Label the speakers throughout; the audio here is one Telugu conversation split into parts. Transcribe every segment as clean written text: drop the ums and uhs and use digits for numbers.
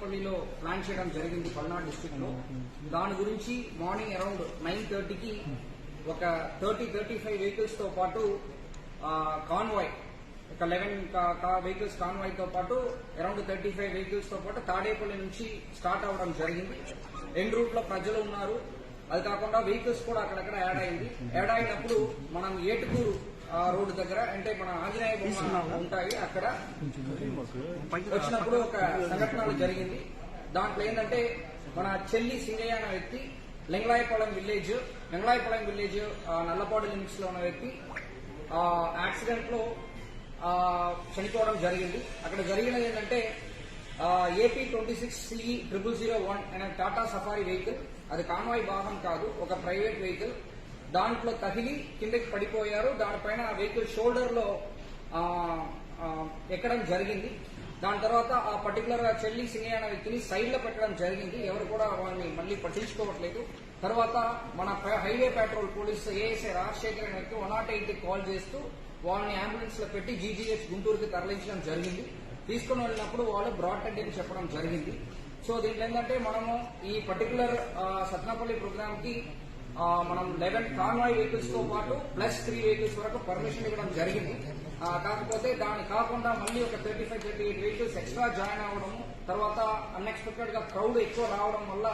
Speaker 1: సత్నాపల్లిలో ప్లాన్ చేయడం జరిగింది పల్నాడు డిస్ట్రిక్ట్ లో. దాని గురించి మార్నింగ్ అరౌండ్ 9:30కి ఒక 35 వెహికల్స్ తో పాటు కాన్వాయ్ ఒక 11 వెహికల్స్ కాన్వాయ్ తో పాటు అరౌండ్ 35 వెహికల్స్ తో పాటు తాడేపల్లి నుంచి స్టార్ట్ అవడం జరిగింది. రెండు రూట్ లో ప్రజలు ఉన్నారు. అది కాకుండా వెహికల్స్ కూడా అక్కడక్కడ యాడ్ అయింది. యాడ్ అయినప్పుడు మనం ఏటుకూరు రోడ్డు దగ్గర అంటే మన ఆంజనేయ బొమ్మ ఉంటాయి అక్కడ వచ్చినప్పుడు ఒక సంఘటన జరిగింది. దాంట్లో ఏంటంటే మన చెల్లి సింగయ్య అనే వ్యక్తి లింగళాయపాలెం విలేజ్ నల్లపాడు లిమిట్స్ లో ఉన్న వ్యక్తి యాక్సిడెంట్ లో చనిపోవడం జరిగింది. అక్కడ జరిగినది ఏంటంటే AP 26CE0001 అనే టాటా సఫారీ వెహికల్, అది కాన్వాయ్ భాగం కాదు, ఒక ప్రైవేట్ వెహికల్. దాంట్లో తగిలి కిందకి పడిపోయారు. దానిపైన ఆ వెహికల్ షోల్డర్ లో ఎక్కడం జరిగింది. దాని తర్వాత ఆ పర్టికులర్ చెల్లి సింగయ్య అనే వ్యక్తిని సైడ్ లో పెట్టడం జరిగింది. ఎవరు కూడా వాళ్ళని మళ్ళీ పట్టించుకోవట్లేదు. తర్వాత మన highway petrol police ASI Rajasekhar అనే వ్యక్తి 108కి కాల్ చేస్తూ వాళ్ళని అంబులెన్స్ లో పెట్టి GGH గుంటూరుకి తరలించడం జరిగింది. తీసుకుని వెళ్ళినప్పుడు వాళ్ళు బ్రాడ్ డెడ్ అని చెప్పడం జరిగింది. సో దీంట్లో ఏంటంటే మనము ఈ పర్టికులర్ సత్నాపల్లి ప్రోగ్రామ్ కి మనం 11 కాన్వాయ్ వెహికల్స్ తో పాటు ప్లస్ 3 వెహికల్స్ వరకు పర్మిషన్ ఇవ్వడం జరిగింది. కాకపోతే దాని కాకుండా మళ్ళీ ఒక 38 వెహికల్స్ ఎక్స్ట్రా జాయిన్ అవ్వడం, తర్వాత అన్ఎక్స్పెక్టెడ్ గా క్రౌడ్ ఎక్కువ రావడం వల్ల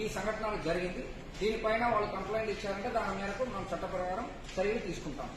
Speaker 1: ఈ సంఘటన జరిగింది. దీనిపైన వాళ్ళు కంప్లైంట్ ఇచ్చారంటే దాని మేరకు మనం చట్ట ప్రకారం చర్యలు తీసుకుంటాం.